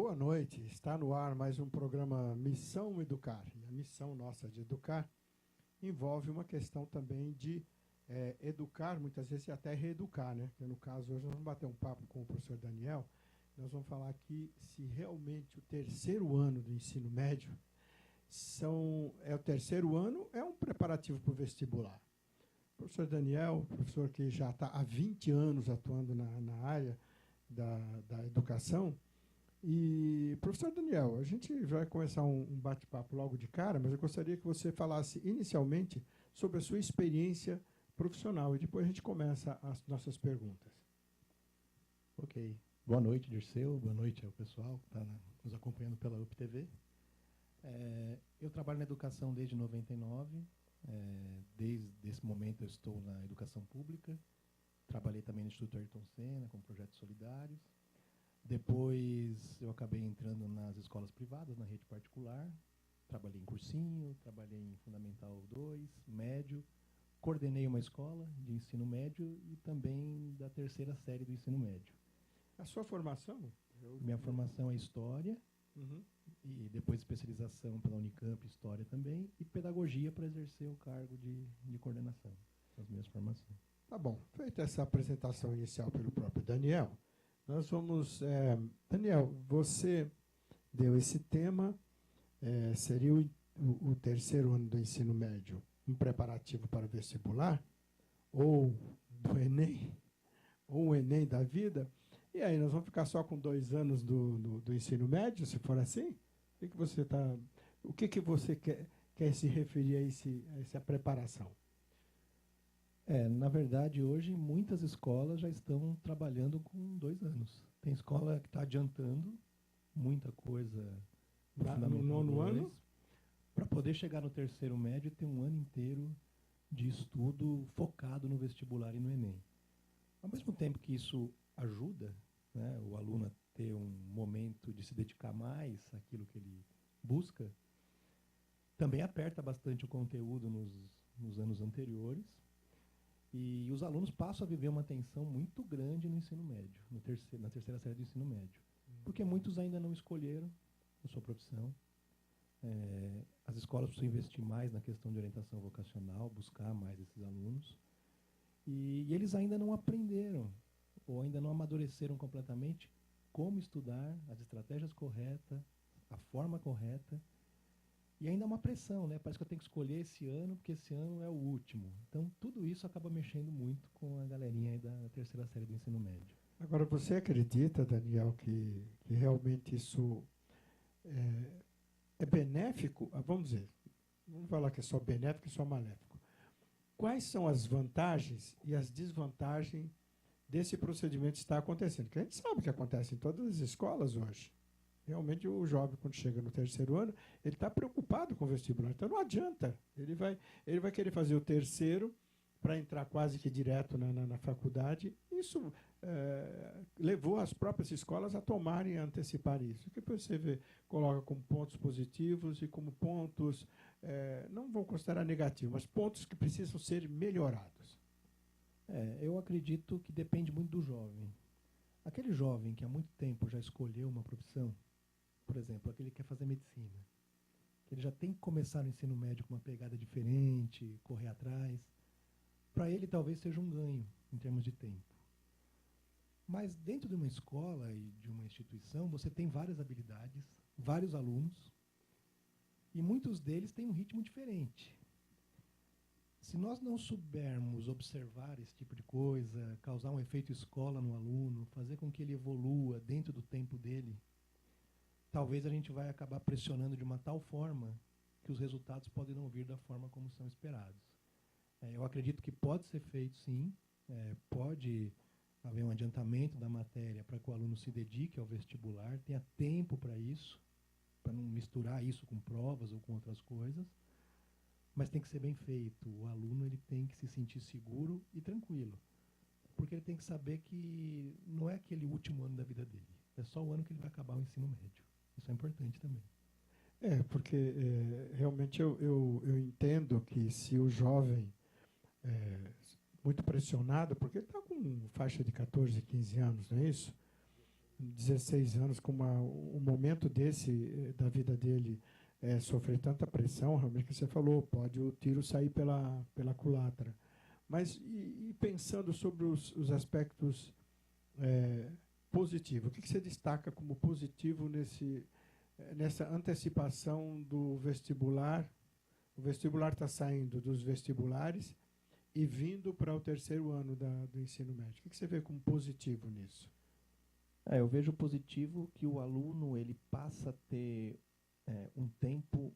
Boa noite. Está no ar mais um programa Missão Educar. E a missão nossa de educar envolve uma questão também de educar, muitas vezes, e até reeducar, né? Que no caso, hoje nós vamos bater um papo com o professor Daniel. Nós vamos falar aqui se realmente o terceiro ano do ensino médio o terceiro ano, é um preparativo para o vestibular. O professor Daniel, professor que já está há 20 anos atuando na área da educação. E, professor Daniel, a gente vai começar um bate-papo logo de cara, mas eu gostaria que você falasse inicialmente sobre a sua experiência profissional e depois a gente começa as nossas perguntas. Ok. Boa noite, Dirceu. Boa noite ao pessoal que está nos acompanhando pela UPTV. Eu trabalho na educação desde 99. Desde esse momento eu estou na educação pública. Trabalhei também no Instituto Ayrton Senna, com projetos solidários. Depois eu acabei entrando nas escolas privadas, na rede particular. Trabalhei em cursinho, trabalhei em Fundamental 2, médio. Coordenei uma escola de ensino médio e também da terceira série do ensino médio. A sua formação? Minha formação é História, e depois especialização pela Unicamp, História também, e Pedagogia para exercer o cargo de coordenação. São as minhas formações. Tá bom. Feita essa apresentação inicial pelo próprio Daniel, nós vamos... Daniel, você deu esse tema, seria o terceiro ano do ensino médio um preparativo para o vestibular, ou do Enem, ou o Enem da vida, e aí nós vamos ficar só com 2 anos do ensino médio, se for assim? O que você quer se referir a essa preparação? Na verdade, hoje, muitas escolas já estão trabalhando com 2 anos. Tem escola que está adiantando muita coisa no nono ano, para poder chegar no terceiro médio e ter um ano inteiro de estudo focado no vestibular e no Enem. Ao mesmo tempo que isso ajuda, né, o aluno a ter um momento de se dedicar mais àquilo que ele busca, também aperta bastante o conteúdo nos anos anteriores. E os alunos passam a viver uma tensão muito grande no ensino médio, na terceira série do ensino médio. Porque muitos ainda não escolheram a sua profissão. As escolas precisam investir mais na questão de orientação vocacional, buscar mais esses alunos. E eles ainda não aprenderam, ou ainda não amadureceram completamente como estudar, as estratégias corretas, a forma correta. E ainda é uma pressão, né? Parece que eu tenho que escolher esse ano, porque esse ano é o último. Então, tudo isso acaba mexendo muito com a galerinha aí da terceira série do ensino médio. Agora, você acredita, Daniel, que realmente isso é benéfico? Vamos dizer, vamos falar que é só benéfico e só maléfico. Quais são as vantagens e as desvantagens desse procedimento que está acontecendo? Porque a gente sabe que acontece em todas as escolas hoje. Realmente o jovem, quando chega no terceiro ano, ele está preocupado com o vestibular. Então não adianta. Ele vai querer fazer o terceiro para entrar quase que direto na faculdade. Isso levou as próprias escolas a tomarem, a antecipar isso. Que você vê, coloca como pontos positivos e como pontos, não vou considerar negativos, mas pontos que precisam ser melhorados. Eu acredito que depende muito do jovem. Aquele jovem que há muito tempo já escolheu uma profissão, por exemplo, aquele que quer fazer medicina, que ele já tem que começar no ensino médio com uma pegada diferente, correr atrás, para ele talvez seja um ganho em termos de tempo. Mas dentro de uma escola e de uma instituição, você tem várias habilidades, vários alunos, e muitos deles têm um ritmo diferente. Se nós não soubermos observar esse tipo de coisa, causar um efeito escola no aluno, fazer com que ele evolua dentro do tempo dele, talvez a gente vai acabar pressionando de uma tal forma que os resultados podem não vir da forma como são esperados. Eu acredito que pode ser feito, sim. Pode haver um adiantamento da matéria para que o aluno se dedique ao vestibular, tenha tempo para isso, para não misturar isso com provas ou com outras coisas. Mas tem que ser bem feito. O aluno ele tem que se sentir seguro e tranquilo. Porque ele tem que saber que não é aquele último ano da vida dele. É só o ano que ele vai acabar o ensino médio. Isso é importante também. Porque realmente eu entendo que se o jovem muito pressionado, porque ele está com faixa de 14, 15 anos, não é isso? 16 anos, com um momento desse da vida dele sofrer tanta pressão, realmente que você falou, pode o tiro sair pela culatra. Mas e pensando sobre os aspectos positivos, o que você destaca como positivo nessa antecipação do vestibular? O vestibular está saindo dos vestibulares e vindo para o terceiro ano do ensino médio. O que você vê como positivo nisso? Eu vejo positivo que o aluno ele passa a ter um tempo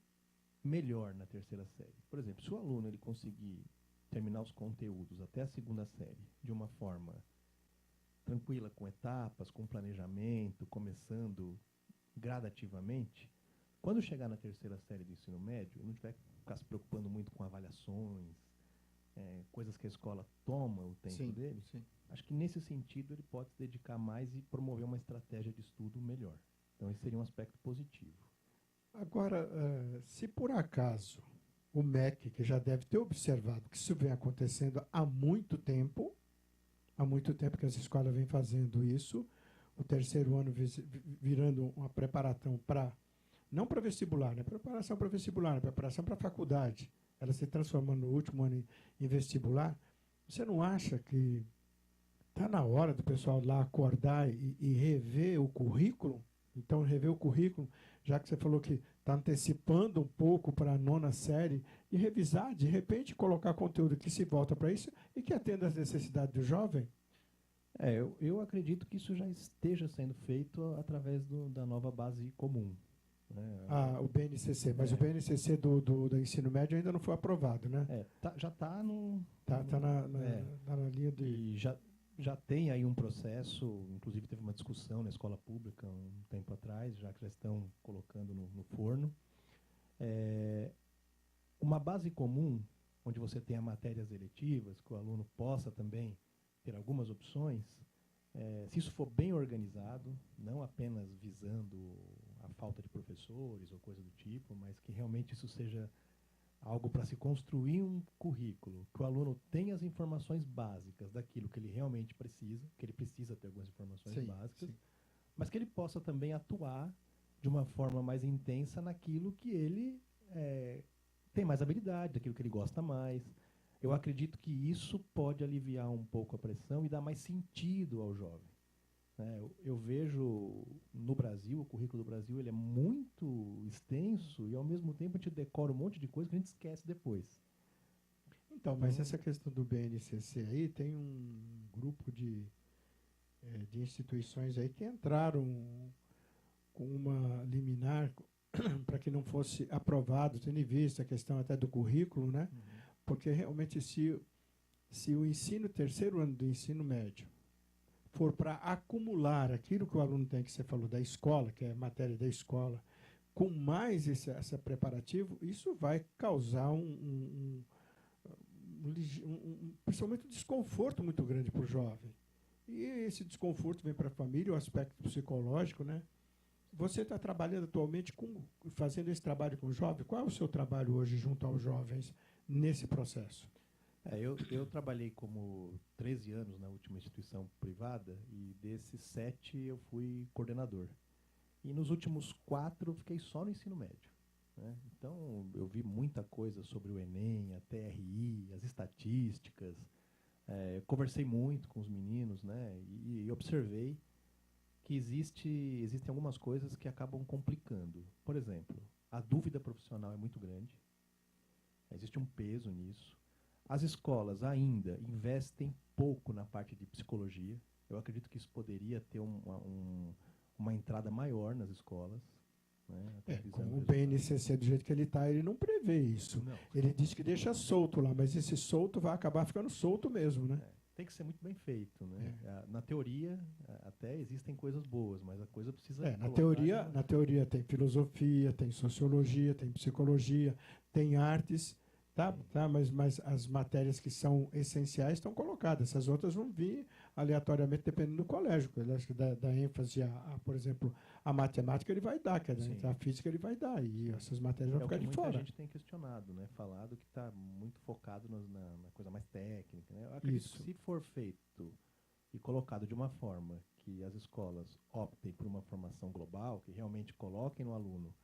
melhor na terceira série. Por exemplo, se o aluno ele conseguir terminar os conteúdos até a segunda série de uma forma tranquila, com etapas, com planejamento, começando gradativamente, quando chegar na terceira série do ensino médio, não tiver que ficar se preocupando muito com avaliações, coisas que a escola toma o tempo dele, sim. Acho que nesse sentido ele pode se dedicar mais e promover uma estratégia de estudo melhor. Então esse seria um aspecto positivo. Agora, se por acaso o MEC, que já deve ter observado que isso vem acontecendo há muito tempo que as escolas vêm fazendo isso, o terceiro ano virando uma preparação não para vestibular, né? Preparação para vestibular, né? Preparação para faculdade, ela se transformando no último ano em vestibular, você não acha que está na hora do pessoal lá acordar e rever o currículo? Então, rever o currículo, já que você falou que está antecipando um pouco para a nona série, e revisar, de repente, colocar conteúdo que se volta para isso e que atenda às necessidades do jovem? Eu acredito que isso já esteja sendo feito através da nova base comum. Né? O BNCC, mas o BNCC do ensino médio ainda não foi aprovado, né? Já está no... Tá na linha de... E já tem aí um processo, inclusive teve uma discussão na escola pública um tempo atrás, já que já estão colocando no forno. Uma base comum, onde você tenha matérias eletivas, que o aluno possa também ter algumas opções, se isso for bem organizado, não apenas visando a falta de professores ou coisa do tipo, mas que realmente isso seja algo para se construir um currículo, que o aluno tenha as informações básicas daquilo que ele realmente precisa, que ele precisa ter algumas informações básicas, mas que ele possa também atuar de uma forma mais intensa naquilo que ele tem mais habilidade, daquilo que ele gosta mais. Eu acredito que isso pode aliviar um pouco a pressão e dar mais sentido ao jovem. Eu vejo no Brasil, o currículo do Brasil ele é muito extenso e, ao mesmo tempo, a gente decora um monte de coisa que a gente esquece depois. Então, mas essa questão do BNCC aí, tem um grupo de instituições aí que entraram com uma liminar para que não fosse aprovado, tendo em vista a questão até do currículo, né? Porque realmente se o terceiro ano do ensino médio, for para acumular aquilo que o aluno tem, que você falou, da escola, que é matéria da escola, com mais esse preparativo, isso vai causar principalmente um desconforto muito grande para o jovem. E esse desconforto vem para a família, o aspecto psicológico, né? Você está trabalhando atualmente fazendo esse trabalho com o jovem? Qual é o seu trabalho hoje junto aos jovens nesse processo? Eu trabalhei como 13 anos na última instituição privada e desses 7 eu fui coordenador. E nos últimos 4 eu fiquei só no ensino médio. Né? Então eu vi muita coisa sobre o Enem, a TRI, as estatísticas. Conversei muito com os meninos, né? E observei que existem algumas coisas que acabam complicando. Por exemplo, a dúvida profissional é muito grande. Existe um peso nisso. As escolas ainda investem pouco na parte de psicologia. Eu acredito que isso poderia ter uma entrada maior nas escolas. Né? Com o BNCC do jeito que ele está, ele não prevê isso. Não. Ele diz que deixa solto lá, mas esse solto vai acabar ficando solto mesmo, né? Tem que ser muito bem feito, né? Na teoria, até existem coisas boas, mas a coisa precisa... Na teoria tem filosofia, tem sociologia, tem psicologia, tem artes, mas as matérias que são essenciais estão colocadas. Essas outras vão vir aleatoriamente, dependendo do colégio. Eu acho que dá ênfase por exemplo, a matemática ele vai dar, a física ele vai dar, e essas matérias vão ficar de fora. Muita gente tem questionado, né? Falado que está muito focado na coisa mais técnica. Né? Eu acredito que se for feito e colocado de uma forma que as escolas optem por uma formação global, que realmente coloquem no aluno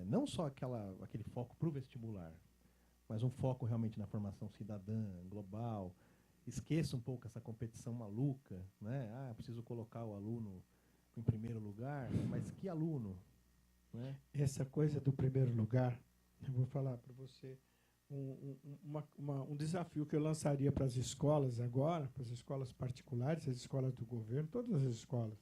não só aquele foco para o vestibular, mas um foco realmente na formação cidadã, global, esqueça um pouco essa competição maluca, né? Preciso colocar o aluno em primeiro lugar, mas que aluno? Né? Essa coisa do primeiro lugar, eu vou falar para você um desafio que eu lançaria para as escolas agora, para as escolas particulares, as escolas do governo, todas as escolas.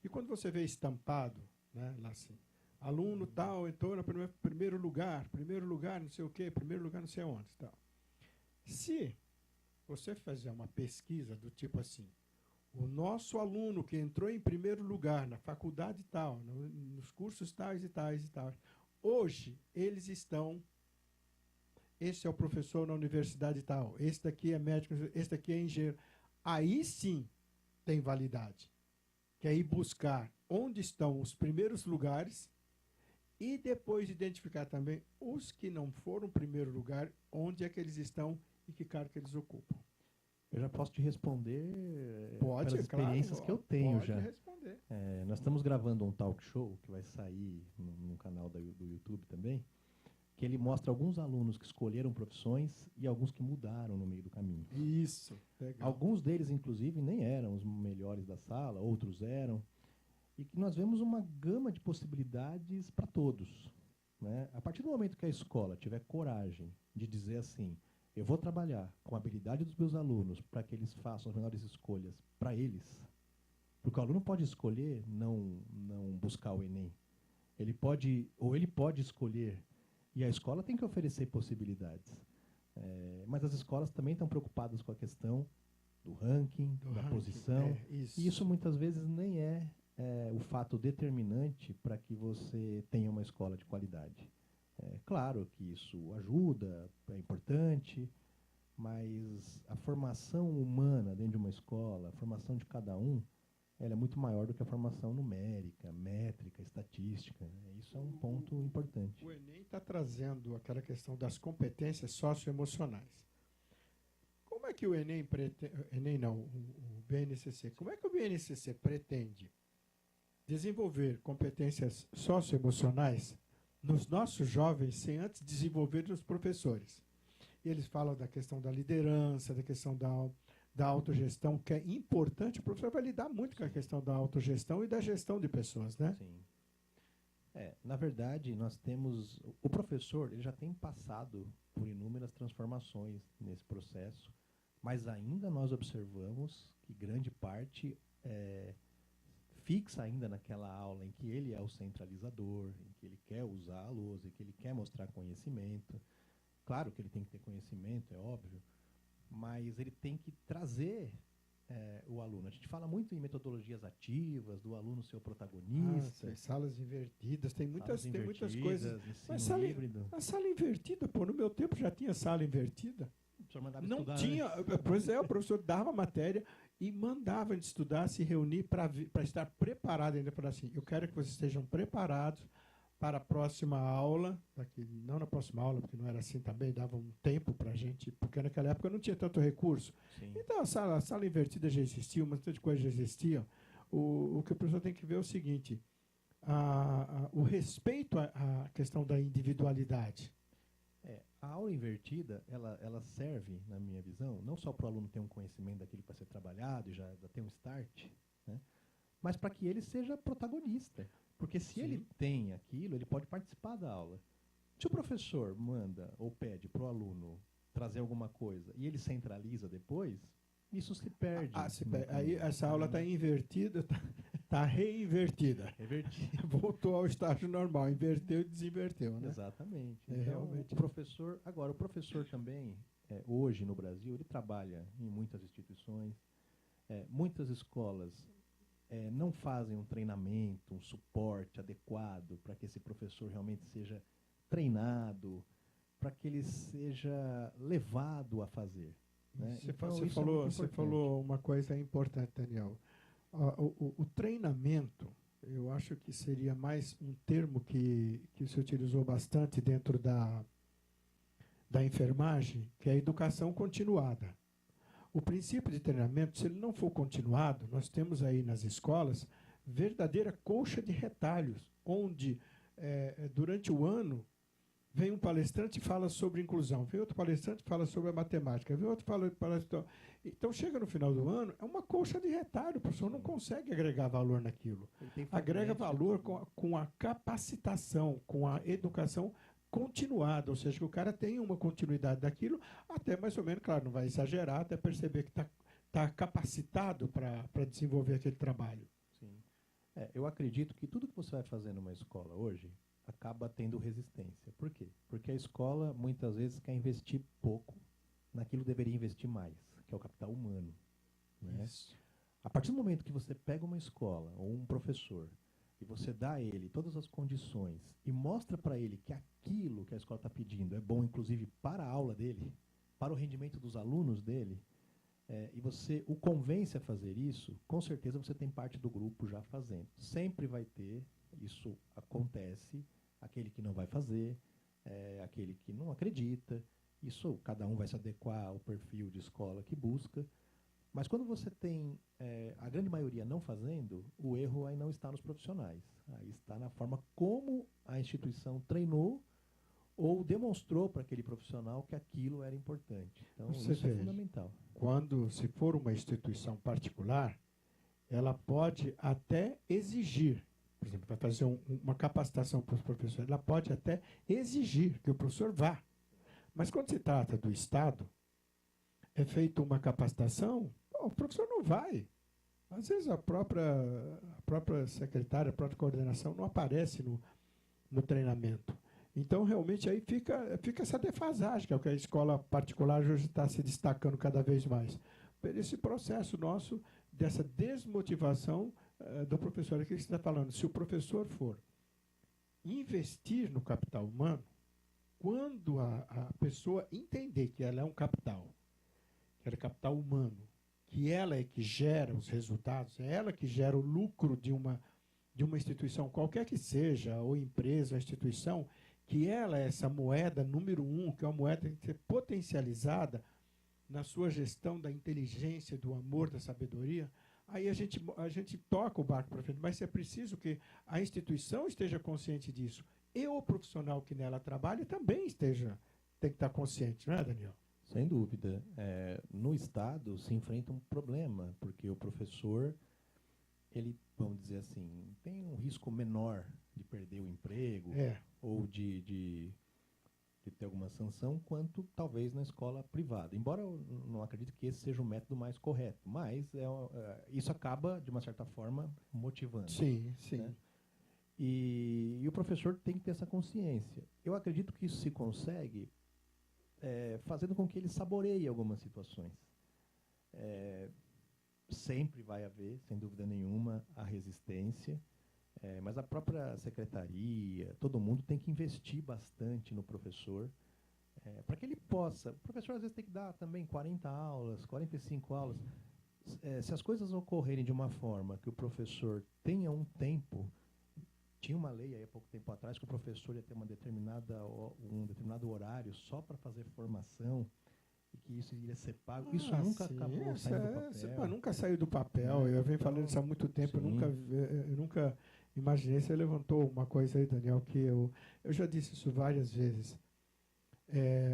E quando você vê estampado, né, lá assim, aluno tal entrou no primeiro lugar, não sei o quê, primeiro lugar não sei onde, tal. Se você fizer uma pesquisa do tipo assim, o nosso aluno que entrou em primeiro lugar na faculdade tal, nos cursos tais e tais e tais, hoje eles estão, esse é o professor na universidade tal, esse daqui é médico, esse daqui é engenheiro. Aí sim tem validade. Que é ir buscar onde estão os primeiros lugares e depois identificar também os que não foram primeiro lugar, onde é que eles estão e que cargo que eles ocupam. Eu já posso te responder pelas experiências que eu tenho já. Pode responder. Nós estamos gravando um talk show que vai sair no canal do YouTube também, que ele mostra alguns alunos que escolheram profissões e alguns que mudaram no meio do caminho. Isso, legal. Alguns deles, inclusive, nem eram os melhores da sala, outros eram. E que nós vemos uma gama de possibilidades para todos. Né? A partir do momento que a escola tiver coragem de dizer assim, eu vou trabalhar com a habilidade dos meus alunos para que eles façam as melhores escolhas para eles, porque o aluno pode escolher não buscar o Enem. Ele pode escolher, e a escola tem que oferecer possibilidades. Mas as escolas também estão preocupadas com a questão do ranking, da posição. Isso. E isso muitas vezes nem é o fato determinante para que você tenha uma escola de qualidade. Claro que isso ajuda, é importante, mas a formação humana dentro de uma escola, a formação de cada um, ela é muito maior do que a formação numérica, métrica, estatística. Isso é um ponto importante. O Enem está trazendo aquela questão das competências socioemocionais. Como é que o Enem o BNCC, como é que o BNCC pretende desenvolver competências socioemocionais nos nossos jovens sem antes desenvolver nos professores? E eles falam da questão da liderança, da questão da autogestão, que é importante. O professor vai lidar muito com a questão da autogestão e da gestão de pessoas, né? Sim. Na verdade, nós temos... O professor ele já tem passado por inúmeras transformações nesse processo, mas ainda nós observamos que grande parte fixa ainda naquela aula em que ele é o centralizador, em que ele quer usar a lousa, em que ele quer mostrar conhecimento. Claro que ele tem que ter conhecimento, é óbvio, mas ele tem que trazer o aluno. A gente fala muito em metodologias ativas, do aluno ser o protagonista. Salas invertidas, tem muitas coisas. Mas híbrido. A sala invertida, no meu tempo já tinha sala invertida. O professor mandava Não estudar tinha, antes. o professor dava matéria e mandava de estudar, se reunir para estar preparado ainda para assim, eu quero que vocês estejam preparados para a próxima aula, não na próxima aula, porque não era assim também, dava um tempo para a gente, porque naquela época não tinha tanto recurso. Sim. Então a sala invertida já existia, uma série de coisas já existiam. O que o professor tem que ver é o seguinte, o respeito à questão da individualidade. A aula invertida, ela serve, na minha visão, não só para o aluno ter um conhecimento daquilo para ser trabalhado e já ter um start, né, mas para que ele seja protagonista. Porque se ele tem aquilo, ele pode participar da aula. Se o professor manda ou pede para o aluno trazer alguma coisa e ele centraliza depois, isso se perde. Aí essa aula está invertida, está reinvertida. Revertida. Voltou ao estágio normal, inverteu e desinverteu, né? Exatamente. Então, realmente. O professor também, hoje no Brasil, ele trabalha em muitas instituições, muitas escolas não fazem um treinamento, um suporte adequado para que esse professor realmente seja treinado, para que ele seja levado a fazer. Né? Você falou uma coisa importante, Daniel. O treinamento, eu acho que seria mais um termo que se utilizou bastante dentro da enfermagem, que é a educação continuada. O princípio de treinamento, se ele não for continuado, nós temos aí nas escolas verdadeira colcha de retalhos, onde durante o ano vem um palestrante e fala sobre inclusão, vem outro palestrante e fala sobre a matemática, vem outro palestrante. Então chega no final do ano, é uma colcha de retalho, o professor não consegue agregar valor naquilo. Agrega valor com a capacitação, com a educação continuada, ou seja, que o cara tenha uma continuidade daquilo, até mais ou menos, claro, não vai exagerar, até perceber que está capacitado para desenvolver aquele trabalho. Sim. Eu acredito que tudo que você vai fazer numa escola hoje acaba tendo resistência. Por quê? Porque a escola, muitas vezes, quer investir pouco naquilo que deveria investir mais, que é o capital humano. Né? A partir do momento que você pega uma escola ou um professor e você dá a ele todas as condições e mostra para ele que aquilo que a escola está pedindo é bom, inclusive, para a aula dele, para o rendimento dos alunos dele, e você o convence a fazer isso, com certeza você tem parte do grupo já fazendo. Sempre vai ter, isso acontece, aquele que não vai fazer, aquele que não acredita. Isso, cada um vai se adequar ao perfil de escola que busca. Mas quando você tem a grande maioria não fazendo, o erro aí não está nos profissionais. Aí está na forma como a instituição treinou ou demonstrou para aquele profissional que aquilo era importante. Então, isso é fundamental. Quando, se for uma instituição particular, ela pode até exigir, por exemplo, vai fazer uma capacitação para os professores, ela pode até exigir que o professor vá. Mas quando se trata do Estado, é feita uma capacitação, o professor não vai. Às vezes a própria secretária, a própria coordenação não aparece no treinamento. Então, realmente, aí fica essa defasagem, que é o que a escola particular hoje está se destacando cada vez mais. Por esse processo nosso, dessa desmotivação do professor. Aqui que você está falando, se o professor for investir no capital humano, quando a pessoa entender que ela é um capital, que ela é capital humano, que ela é que gera os resultados, é ela que gera o lucro de uma instituição, qualquer que seja, ou empresa, ou instituição, que ela é essa moeda número 1, que é uma moeda que tem que ser potencializada na sua gestão da inteligência, do amor, da sabedoria, aí a gente toca o barco para frente, mas é preciso que a instituição esteja consciente disso. E o profissional que nela trabalha também tem que estar consciente, não é, Daniel? Sem dúvida. No Estado se enfrenta um problema, porque o professor, ele, vamos dizer assim, tem um risco menor de perder o emprego ou de ter alguma sanção, quanto talvez na escola privada. Embora eu não acredite que esse seja o método mais correto, mas isso acaba, de uma certa forma, motivando. Sim, sim. Né? E o professor tem que ter essa consciência. Eu acredito que isso se consegue fazendo com que ele saboreie algumas situações. Sempre vai haver, sem dúvida nenhuma, a resistência, mas a própria secretaria, todo mundo tem que investir bastante no professor, para que ele possa... O professor às vezes tem que dar também 40 aulas, 45 aulas. Se as coisas ocorrerem de uma forma que o professor tenha um tempo... Tinha uma lei aí há pouco tempo atrás que o professor ia ter um determinado horário só para fazer formação e que isso iria ser pago. Isso nunca acabou saindo do papel. Nunca saiu do papel. Eu venho falando isso há muito tempo. Eu nunca imaginei. Você levantou uma coisa aí, Daniel, que eu já disse isso várias vezes.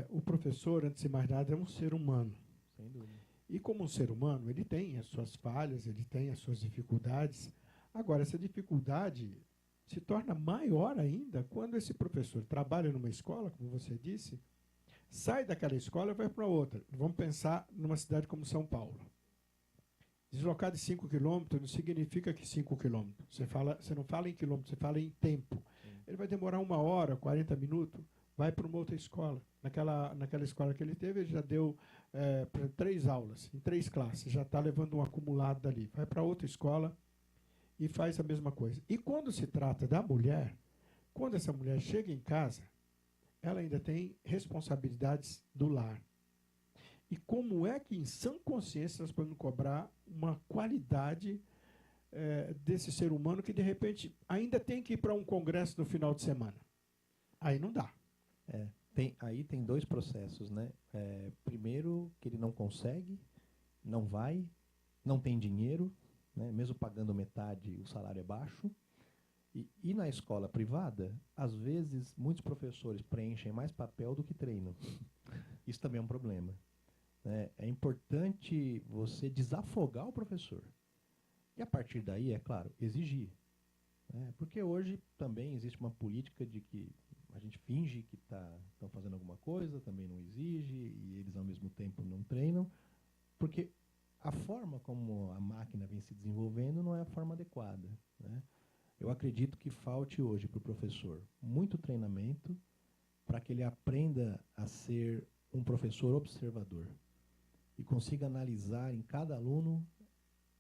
O professor, antes de mais nada, é um ser humano. Sem dúvida. E como um ser humano, ele tem as suas falhas, ele tem as suas dificuldades. Agora, essa dificuldade se torna maior ainda quando esse professor trabalha numa escola, como você disse, sai daquela escola e vai para outra. Vamos pensar numa cidade como São Paulo. Deslocar de 5 quilômetros não significa que 5 quilômetros. Você não fala em quilômetros, você fala em tempo. Sim. Ele vai demorar 1 hora, 40 minutos, vai para uma outra escola. Naquela escola que ele teve, ele já deu 3 aulas, em 3 classes, já está levando um acumulado dali. Vai para outra escola e faz a mesma coisa. E quando se trata da mulher, quando essa mulher chega em casa, ela ainda tem responsabilidades do lar. E como é que, em sã consciência, nós podemos cobrar uma qualidade desse ser humano que, de repente, ainda tem que ir para um congresso no final de semana? Aí não dá. Aí tem 2 processos, né? Primeiro, que ele não consegue, não vai, não tem dinheiro, né? Mesmo pagando metade, o salário é baixo. E na escola privada, às vezes, muitos professores preenchem mais papel do que treinam. Isso também é um problema, né? É importante você desafogar o professor. E a partir daí, é claro, exigir. Né? Porque hoje também existe uma política de que a gente finge que estão fazendo alguma coisa, também não exige, e eles ao mesmo tempo não treinam, porque a forma como a máquina vem se desenvolvendo não é a forma adequada, né? Eu acredito que falte hoje para o professor muito treinamento para que ele aprenda a ser um professor observador e consiga analisar em cada aluno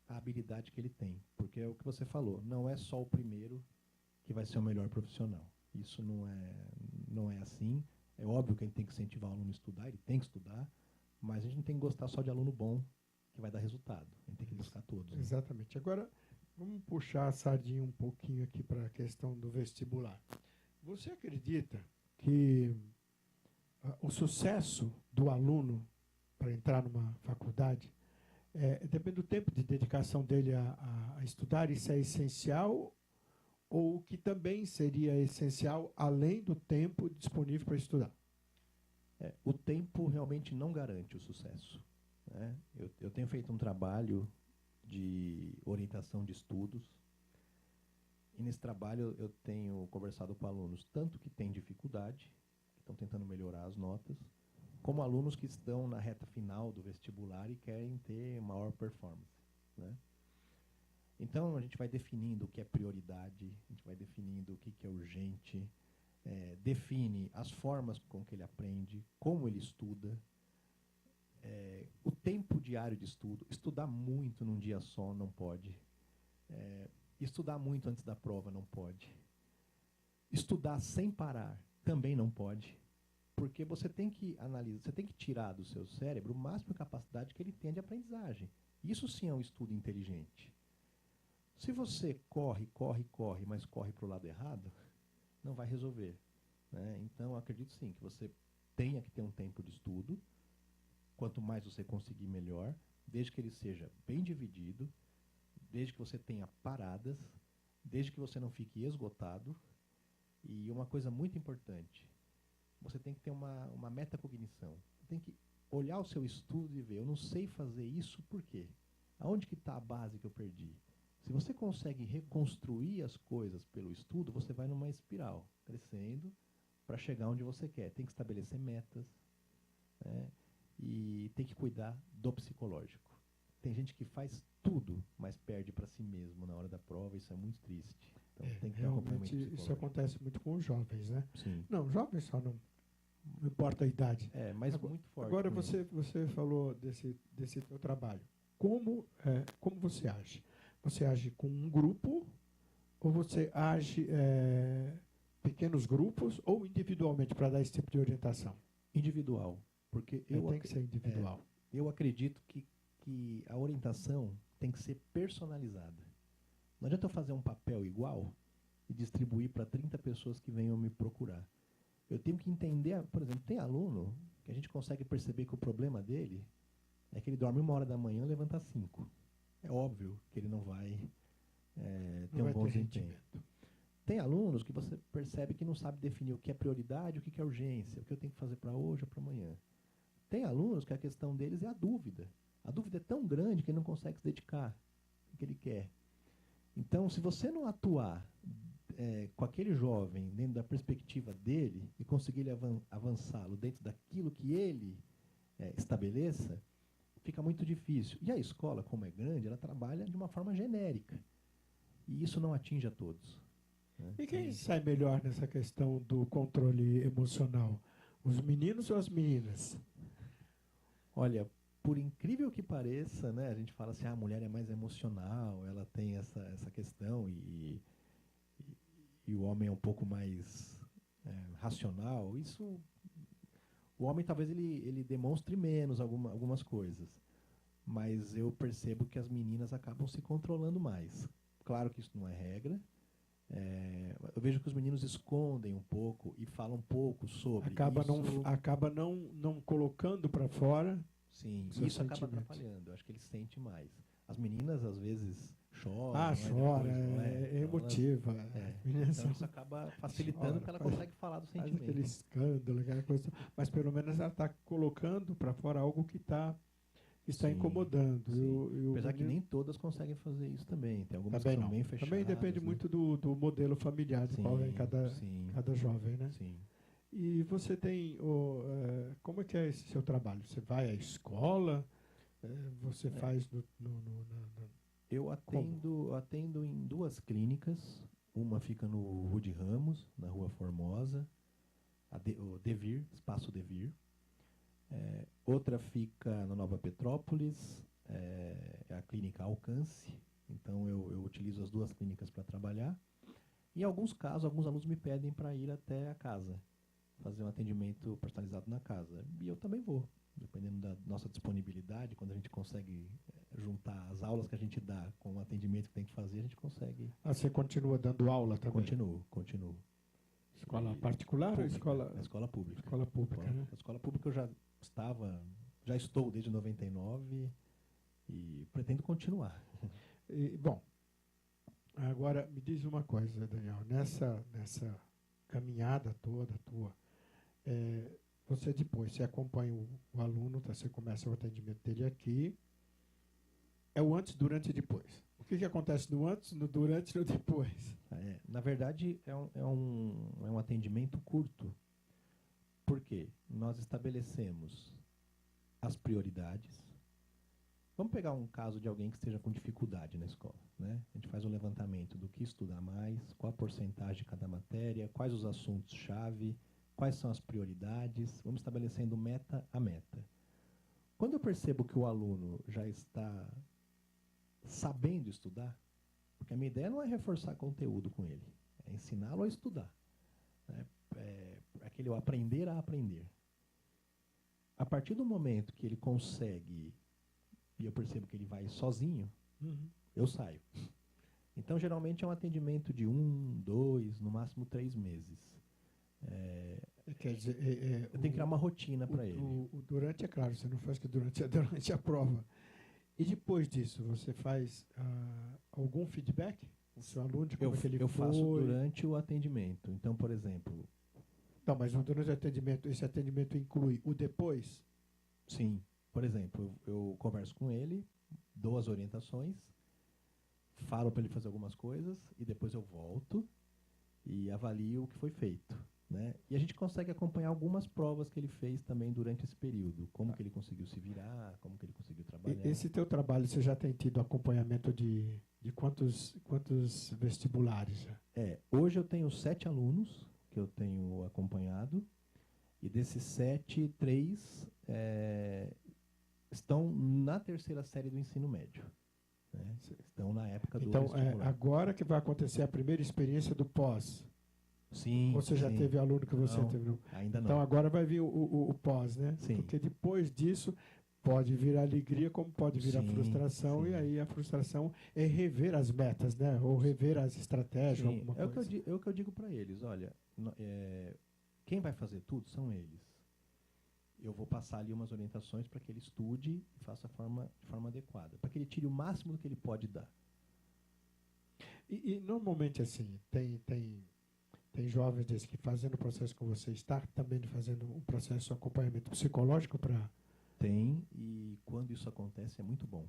a habilidade que ele tem. Porque é o que você falou, não é só o primeiro que vai ser o melhor profissional. Isso não é assim. É óbvio que a gente tem que incentivar o aluno a estudar, ele tem que estudar, mas a gente não tem que gostar só de aluno bom que vai dar resultado. A gente tem que buscar todos. Né? Exatamente. Agora, vamos puxar a sardinha um pouquinho aqui para a questão do vestibular. Você acredita que o sucesso do aluno para entrar numa faculdade depende do tempo de dedicação dele a estudar? Isso é essencial? Ou que também seria essencial além do tempo disponível para estudar? O tempo realmente não garante o sucesso. Né? Eu tenho feito um trabalho de orientação de estudos. E nesse trabalho eu tenho conversado com alunos, tanto que têm dificuldade, que estão tentando melhorar as notas, como alunos que estão na reta final do vestibular e querem ter maior performance. Né? Então a gente vai definindo o que é prioridade, a gente vai definindo o que é urgente, define as formas com que ele aprende, como ele estuda, o tempo diário de estudo. Estudar muito num dia só não pode. Estudar muito antes da prova não pode. Estudar sem parar também não pode. Porque você tem que analisar, você tem que tirar do seu cérebro o máximo de capacidade que ele tem de aprendizagem. Isso sim é um estudo inteligente. Se você corre, mas corre para o lado errado, não vai resolver. Né? Então, eu acredito sim que você tenha que ter um tempo de estudo. Quanto mais você conseguir, melhor, desde que ele seja bem dividido, desde que você tenha paradas, desde que você não fique esgotado. E uma coisa muito importante, você tem que ter uma metacognição. Você tem que olhar o seu estudo e ver, eu não sei fazer isso, por quê? Aonde que está a base que eu perdi? Se você consegue reconstruir as coisas pelo estudo, você vai numa espiral, crescendo, para chegar onde você quer. Tem que estabelecer metas, né? E tem que cuidar do psicológico. Tem gente que faz tudo, mas perde para si mesmo na hora da prova, isso é muito triste. Então tem que ter um acompanhamento psicológico. Isso acontece muito com os jovens, né? Sim. Não, jovens só não importa a idade. Mas agora, muito forte. Agora você falou desse teu trabalho. Como você age? Você age com um grupo ou você age pequenos grupos ou individualmente para dar esse tipo de orientação? Individual. Porque tem que ser individual. Eu acredito que a orientação tem que ser personalizada. Não adianta eu fazer um papel igual e distribuir para 30 pessoas que venham me procurar. Eu tenho que entender, por exemplo, tem aluno que a gente consegue perceber que o problema dele é que ele dorme 1h da manhã e levanta às 5. É óbvio que ele não vai ter um bom desempenho. Tem alunos que você percebe que não sabe definir o que é prioridade, o que é urgência, o que eu tenho que fazer para hoje ou para amanhã. Tem alunos que a questão deles é a dúvida. A dúvida é tão grande que ele não consegue se dedicar ao que ele quer. Então, se você não atuar com aquele jovem dentro da perspectiva dele e conseguir ele avançá-lo dentro daquilo que ele estabeleça, fica muito difícil. E a escola, como é grande, ela trabalha de uma forma genérica. E isso não atinge a todos. Né? E quem sai melhor nessa questão do controle emocional? Os meninos ou as meninas? Olha, por incrível que pareça, né, a gente fala assim, a mulher é mais emocional, ela tem essa questão e o homem é um pouco mais racional. Isso, o homem talvez ele demonstre menos algumas coisas, mas eu percebo que as meninas acabam se controlando mais. Claro que isso não é regra. Eu vejo que os meninos escondem um pouco e falam um pouco sobre acaba não colocando para fora. Sim, seus isso acaba sentimentos. atrapalhando. Eu acho que ele sente mais. As meninas, às vezes, choram. Ah, né, chora, depois, não é Então, emotiva. é. Meninas Então, isso acaba facilitando porque ela faz, consegue falar do faz sentimento. aquele escândalo, aquela coisa. Mas pelo menos ela está colocando para fora algo que está Sim, incomodando. sim. E o Apesar que menino nem todas conseguem fazer isso também. Tem algumas também que são não. bem fechadas. Também depende né? muito do modelo familiar do qual vem cada jovem, né? Sim. E você tem como é que é esse seu trabalho? Você vai à escola? Você faz Eu atendo em 2 clínicas. Uma fica no Rude Ramos, na Rua Formosa, o Devir, Espaço Devir. Outra fica na Nova Petrópolis, é a clínica Alcance. Então eu utilizo as 2 clínicas para trabalhar. Em alguns casos, alguns alunos me pedem para ir até a casa, fazer um atendimento personalizado na casa. E eu também vou, dependendo da nossa disponibilidade, quando a gente consegue juntar as aulas que a gente dá com o atendimento que tem que fazer, a gente consegue. Você continua dando aula também? Continuo. Escola particular pública, ou escola? Na escola pública. Escola pública, né? Na escola pública eu já estou desde 99 e pretendo continuar. Bom, agora me diz uma coisa, Daniel. Nessa caminhada toda tua, você acompanha o aluno, você começa o atendimento dele aqui. É o antes, durante e depois. O que acontece no antes, no durante e no depois? Na verdade, é um atendimento curto. Por quê? Nós estabelecemos as prioridades. Vamos pegar um caso de alguém que esteja com dificuldade na escola, né? A gente faz um levantamento do que estudar mais, qual a porcentagem de cada matéria, quais os assuntos-chave, quais são as prioridades. Vamos estabelecendo meta a meta. Quando eu percebo que o aluno já está sabendo estudar, porque a minha ideia não é reforçar conteúdo com ele, é ensiná-lo a estudar. Né? É aquele aprender a aprender. A partir do momento que ele consegue, e eu percebo que ele vai sozinho, eu saio. Então, geralmente é um atendimento de 1, 2, no máximo 3 meses. Quer dizer, eu tenho que criar uma rotina para ele. O durante, é claro, você não faz que durante a prova. E depois disso, você faz algum feedback? O seu aluno, de como é que ele foi? Eu faço durante o atendimento. Então, por exemplo... Não, mas durante o atendimento, esse atendimento inclui o depois? Sim. Por exemplo, eu converso com ele, dou as orientações, falo para ele fazer algumas coisas e depois eu volto e avalio o que foi feito. Né? E a gente consegue acompanhar algumas provas que ele fez também durante esse período. Como que ele conseguiu se virar, como que ele conseguiu trabalhar. Esse teu trabalho, você já tem tido acompanhamento de quantos vestibulares? Hoje eu tenho 7 alunos que eu tenho acompanhado. E desses 7, 3 estão na 3ª série do ensino médio. Né? Estão na época do vestibular. Então, agora que vai acontecer a primeira experiência do pós. Sim. Você já teve aluno que você teve? Não. Ainda não. Então agora vai vir o pós, né? Sim. Porque depois disso pode vir a alegria, como pode vir a frustração, sim. E aí a frustração é rever as metas, né? Ou rever as estratégias, alguma coisa. É o que eu digo para eles, olha, quem vai fazer tudo são eles. Eu vou passar ali umas orientações para que ele estude e faça de forma adequada, para que ele tire o máximo do que ele pode dar. E normalmente assim, tem jovens desses que fazendo o processo com você, está também fazendo um processo de acompanhamento psicológico para... Tem, e quando isso acontece é muito bom.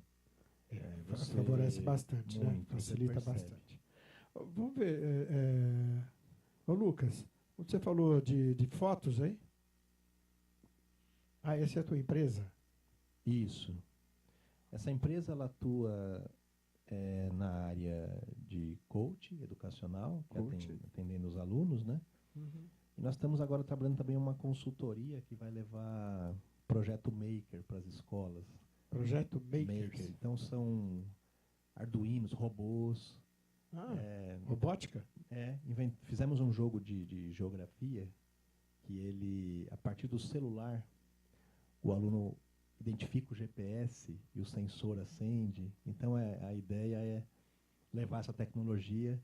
Favorece bastante, muito, né? Facilita bastante. Vamos ver, ô Lucas, você falou de fotos aí? Essa é a tua empresa? Isso. Essa empresa ela atua na área de coaching educacional, atendendo os alunos, né? Uhum. E nós estamos agora trabalhando também uma consultoria que vai levar projeto Maker para as escolas. Projeto Maker. Então são arduinos, robôs. Robótica? Fizemos um jogo de geografia que ele, a partir do celular, o aluno identifica o GPS e o sensor acende. Então a ideia é levar essa tecnologia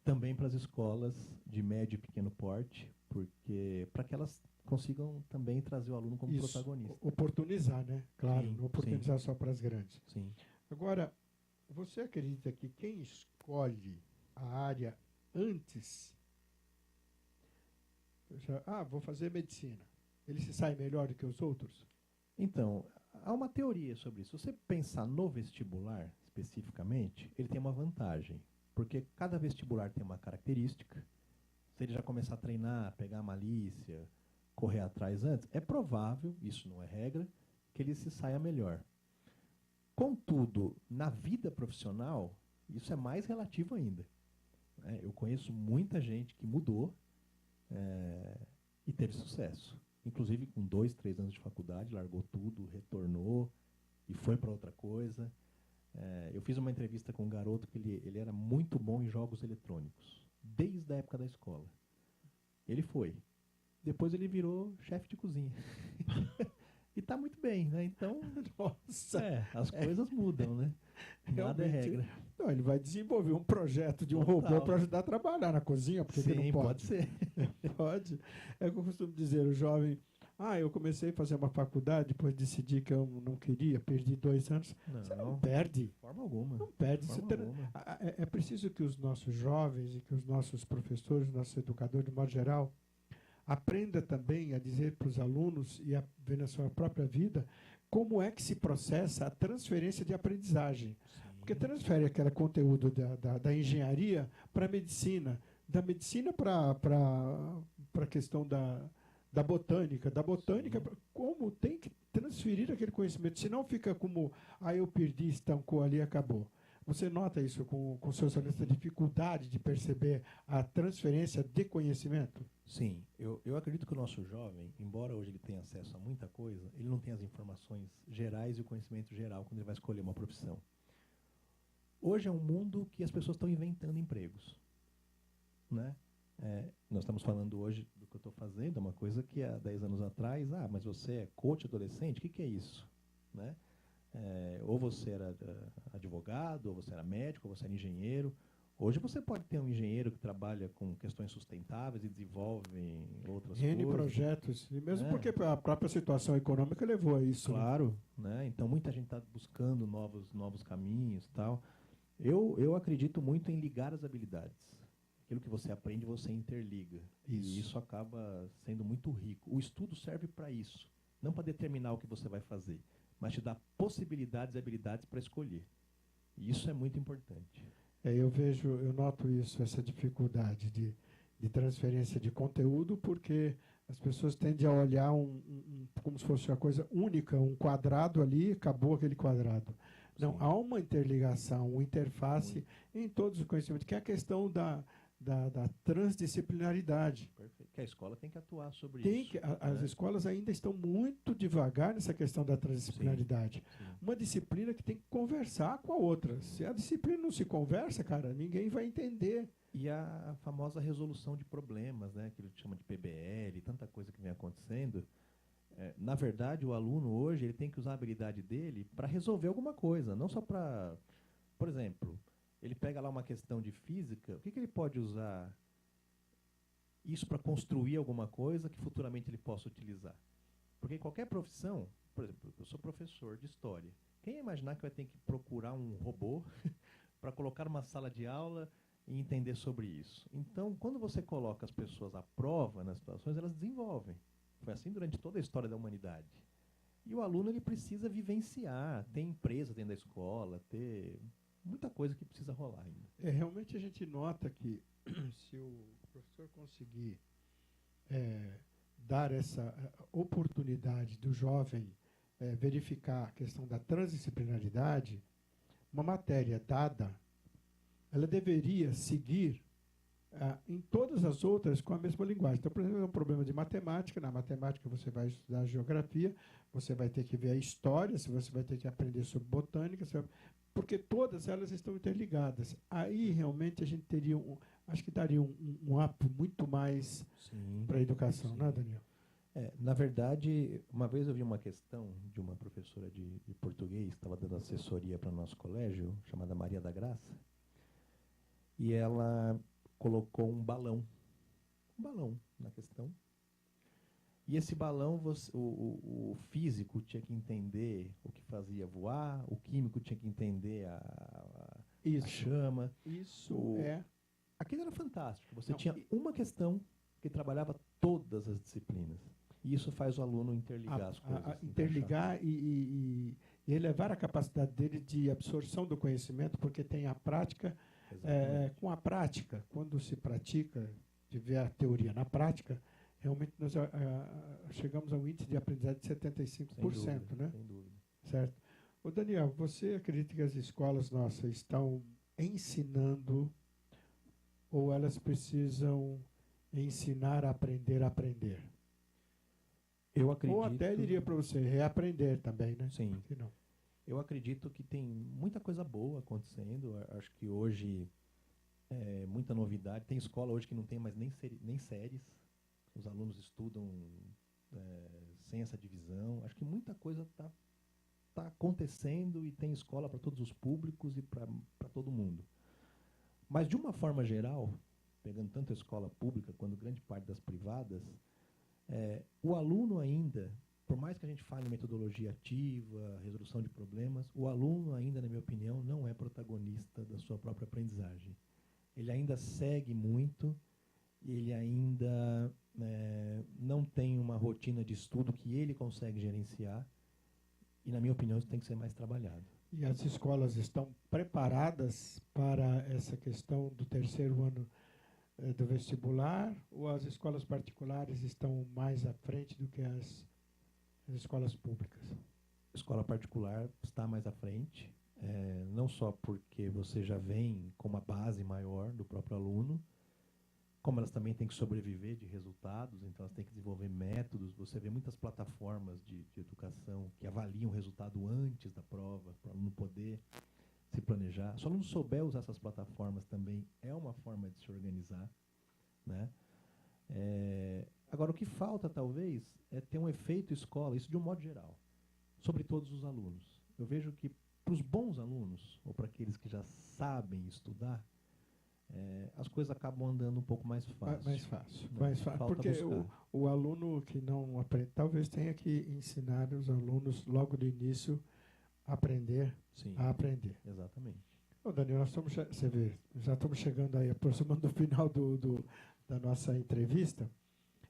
também para as escolas de médio e pequeno porte, porque para que elas consigam também trazer o aluno como protagonista. Oportunizar, né? Claro, Sim, não oportunizar sim. só para as grandes. Sim. Agora, você acredita que quem escolhe a área antes, vou fazer medicina, ele se sai melhor do que os outros? Então, há uma teoria sobre isso. Se você pensar no vestibular, especificamente, ele tem uma vantagem. Porque cada vestibular tem uma característica. Se ele já começar a treinar, pegar a malícia, correr atrás antes, é provável, isso não é regra, que ele se saia melhor. Contudo, na vida profissional, isso é mais relativo ainda. Eu conheço muita gente que mudou e teve sucesso. Inclusive com 2, 3 anos de faculdade, largou tudo, retornou e foi para outra coisa. Eu fiz uma entrevista com um garoto que ele era muito bom em jogos eletrônicos, desde a época da escola. Ele foi. Depois ele virou chefe de cozinha. E está muito bem, né? Então, nossa, as coisas mudam, né? Nada é regra. Não, ele vai desenvolver um projeto de um robô para ajudar a trabalhar na cozinha, porque ele não pode. Pode ser. Pode. É o que eu costumo dizer, o jovem, eu comecei a fazer uma faculdade, depois decidi que eu não queria, perdi 2 anos. Você não perde. De forma alguma. Não perde. Alguma. É preciso que os nossos jovens e que os nossos professores, os nossos educadores, de modo geral, aprenda também a dizer para os alunos e a ver na sua própria vida como é que se processa a transferência de aprendizagem. Sim. Porque transfere aquele conteúdo da engenharia para a medicina, da medicina para a questão da botânica, como tem que transferir aquele conhecimento, senão fica como, eu perdi, estancou ali, acabou. Você nota isso com seus alunos, a dificuldade de perceber a transferência de conhecimento? Sim, eu acredito que o nosso jovem, embora hoje ele tenha acesso a muita coisa, ele não tem as informações gerais e o conhecimento geral quando ele vai escolher uma profissão. Hoje é um mundo que as pessoas estão inventando empregos, né? Nós estamos falando hoje do que eu estou fazendo, é uma coisa que há 10 anos atrás, mas você é coach adolescente, o que é isso? Né? Ou você era advogado, ou você era médico, ou você era engenheiro. Hoje você pode ter um engenheiro que trabalha com questões sustentáveis e desenvolve outras coisas. Projetos, e mesmo porque a própria situação econômica levou a isso. Claro, né? Então muita gente está buscando novos caminhos e tal. Eu acredito muito em ligar as habilidades. Aquilo que você aprende, você interliga. E isso acaba sendo muito rico. O estudo serve para isso. Não para determinar o que você vai fazer, mas te dá possibilidades e habilidades para escolher. E isso é muito importante. Eu noto isso, essa dificuldade de transferência de conteúdo, porque as pessoas tendem a olhar como se fosse uma coisa única, um quadrado ali, acabou aquele quadrado. Não, há uma interligação, uma interface em todos os conhecimentos, que é a questão da transdisciplinaridade. Perfeito. Que a escola tem que atuar sobre isso. As escolas ainda estão muito devagar nessa questão da transdisciplinaridade. Sim. Uma disciplina que tem que conversar com a outra. Se a disciplina não se conversa, cara, ninguém vai entender. E a famosa resolução de problemas, né, que ele chama de PBL, tanta coisa que vem acontecendo. Na verdade, o aluno hoje ele tem que usar a habilidade dele para resolver alguma coisa, não só para... Por exemplo, ele pega lá uma questão de física, o que ele pode usar isso para construir alguma coisa que futuramente ele possa utilizar? Porque em qualquer profissão, por exemplo, eu sou professor de história, quem ia imaginar que vai ter que procurar um robô para colocar numa sala de aula e entender sobre isso? Então, quando você coloca as pessoas à prova nas situações, elas desenvolvem. Foi assim durante toda a história da humanidade. E o aluno ele precisa vivenciar, ter empresa dentro da escola, ter muita coisa que precisa rolar ainda. Realmente a gente nota que se o professor conseguir dar essa oportunidade do jovem verificar a questão da transdisciplinaridade, uma matéria dada, ela deveria seguir em todas as outras com a mesma linguagem. Então, por exemplo, é um problema de matemática. Na matemática você vai estudar geografia, você vai ter que ver a história, você vai ter que aprender sobre botânica, porque todas elas estão interligadas. Aí realmente a gente teria acho que daria um up muito mais para a educação, não é, Daniel? Na verdade, uma vez eu vi uma questão de uma professora de português que estava dando assessoria para o nosso colégio, chamada Maria da Graça, e ela colocou um balão na questão. E esse balão, o físico tinha que entender o que fazia voar, o químico tinha que entender a chama. Isso Aquilo era fantástico. Você Não, tinha uma questão que trabalhava todas as disciplinas. E isso faz o aluno interligar as coisas. Interligar e elevar a capacidade dele de absorção do conhecimento, porque tem a prática. Com a prática, quando se pratica, de ver a teoria na prática, realmente nós chegamos a um índice de aprendizagem de 75%, sem dúvida, né? Sem dúvida. Certo. Ô Daniel, você acredita que as escolas nossas estão ensinando ou elas precisam ensinar a aprender a aprender? Eu acredito... Ou até diria para você, reaprender também, né? Sim. Por que não? Eu acredito que tem muita coisa boa acontecendo. Acho que hoje muita novidade. Tem escola hoje que não tem mais nem séries. Os alunos estudam sem essa divisão. Acho que muita coisa está acontecendo e tem escola para todos os públicos e para todo mundo. Mas, de uma forma geral, pegando tanto a escola pública quanto grande parte das privadas, o aluno ainda, por mais que a gente fale em metodologia ativa, resolução de problemas, o aluno ainda, na minha opinião, não é protagonista da sua própria aprendizagem. Ele ainda segue muito, ele ainda não tem uma rotina de estudo que ele consegue gerenciar, e, na minha opinião, isso tem que ser mais trabalhado. E as escolas estão preparadas para essa questão do terceiro ano do vestibular, ou as escolas particulares estão mais à frente do que as escolas públicas? A escola particular está mais à frente, não só porque você já vem com uma base maior do próprio aluno, como elas também têm que sobreviver de resultados, então elas têm que desenvolver métodos. Você vê muitas plataformas de educação que avaliam o resultado antes da prova, para o aluno poder se planejar. Se o aluno souber usar essas plataformas também, é uma forma de se organizar, né? Agora, o que falta, talvez, é ter um efeito escola, isso de um modo geral, sobre todos os alunos. Eu vejo que, para os bons alunos, ou para aqueles que já sabem estudar, as coisas acabam andando um pouco mais fácil. Mais fácil. Né? Mais fácil. Falta Porque o aluno que não aprende, talvez tenha que ensinar os alunos, logo do início, a aprender. Exatamente. Ô, Daniel, nós estamos, você vê, já estamos chegando aí, aproximando do final da nossa entrevista.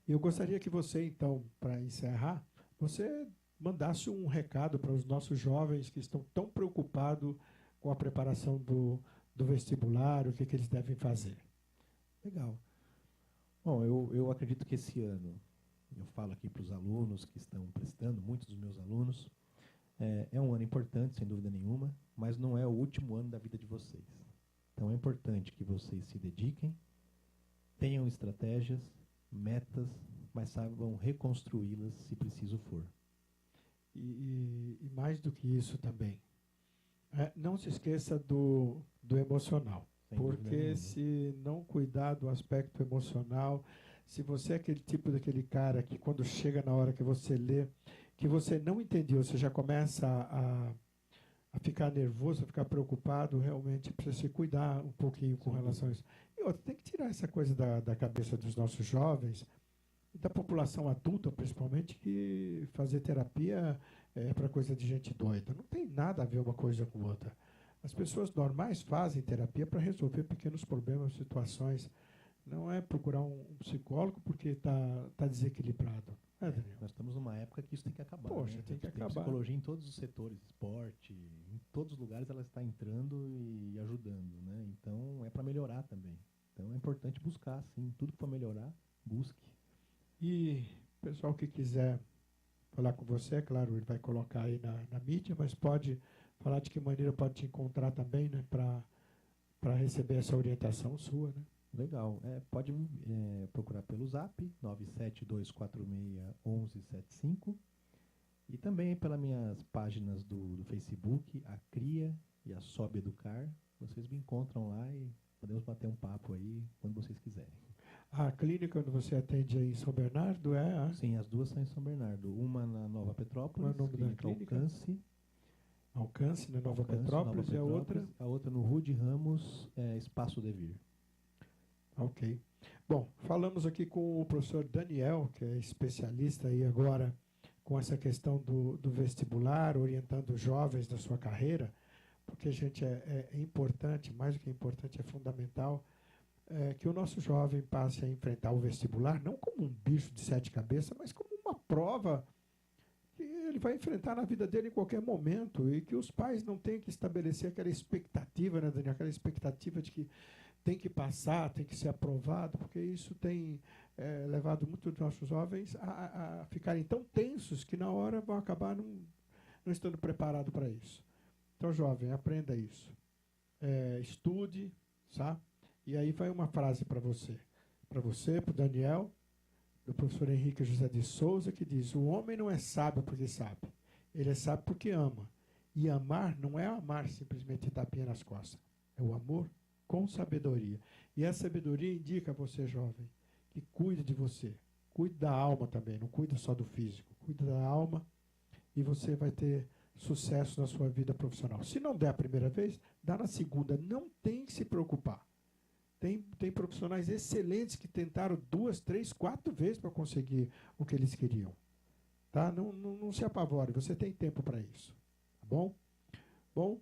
Eu gostaria que você, então, para encerrar, você mandasse um recado para os nossos jovens que estão tão preocupados com a preparação do vestibular, o que eles devem fazer. Legal. Bom, eu acredito que esse ano, eu falo aqui para os alunos que estão prestando, muitos dos meus alunos, é um ano importante, sem dúvida nenhuma, mas não é o último ano da vida de vocês. Então é importante que vocês se dediquem, tenham estratégias, metas, mas saibam reconstruí-las se preciso for. E mais do que isso também, não se esqueça do emocional. Porque se não cuidar do aspecto emocional, se você é aquele tipo daquele cara que quando chega na hora que você lê, que você não entendeu, você já começa a ficar nervoso, a ficar preocupado, realmente precisa se cuidar um pouquinho com relação a isso. E outra, tem que tirar essa coisa da cabeça dos nossos jovens, e da população adulta principalmente, que fazer terapia é para coisa de gente doida. Não tem nada a ver uma coisa com outra. As pessoas normais fazem terapia para resolver pequenos problemas, situações. Não é procurar um psicólogo porque está desequilibrado. Daniel? Nós estamos numa época que isso tem que acabar. Poxa, né? tem que acabar. Psicologia em todos os setores, esporte, em todos os lugares ela está entrando e ajudando. Né? Então, é para melhorar também. Então, é importante buscar, sim. Tudo que for melhorar, busque. E pessoal que quiser falar com você, é claro, ele vai colocar aí na mídia, mas pode falar de que maneira pode te encontrar também, né, para receber essa orientação sua, né? Legal. Pode procurar pelo Zap, 972461175, e também pelas minhas páginas do Facebook, a CRIA e a Sobe Educar. Vocês me encontram lá e podemos bater um papo aí quando vocês quiserem. A clínica onde você atende aí em São Bernardo Sim, as duas são em São Bernardo. Uma na Nova Petrópolis, qual é o nome da clínica? Alcance, na Nova Petrópolis, e a outra? A outra no Rude Ramos, Espaço Devir. Ok. Bom, falamos aqui com o professor Daniel, que é especialista aí agora com essa questão do vestibular, orientando jovens da sua carreira, porque, gente, é importante, mais do que importante, é fundamental que o nosso jovem passe a enfrentar o vestibular, não como um bicho de 7 cabeças, mas como uma prova que ele vai enfrentar na vida dele em qualquer momento, e que os pais não tenham que estabelecer aquela expectativa, né, Daniel? Aquela expectativa de que tem que passar, tem que ser aprovado, porque isso tem levado muitos dos nossos jovens a ficarem tão tensos que na hora vão acabar não estando preparados para isso. Então, jovem, aprenda isso. Estude, sabe? E aí vai uma frase para você. Para você, para o Daniel, do professor Henrique José de Souza, que diz: o homem não é sábio porque sabe, ele é sábio porque ama. E amar não é amar simplesmente tapinha nas costas, é o amor com sabedoria. E a sabedoria indica a você, jovem, que cuide de você. Cuide da alma também, não cuida só do físico. Cuide da alma e você vai ter sucesso na sua vida profissional. Se não der a primeira vez, dá na segunda. Não tem que se preocupar. Tem profissionais excelentes que tentaram 2, 3, 4 vezes para conseguir o que eles queriam. Tá? Não se apavore, você tem tempo para isso. Tá bom? Bom,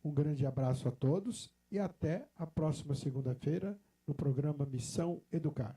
um grande abraço a todos e até a próxima segunda-feira no programa Missão Educar.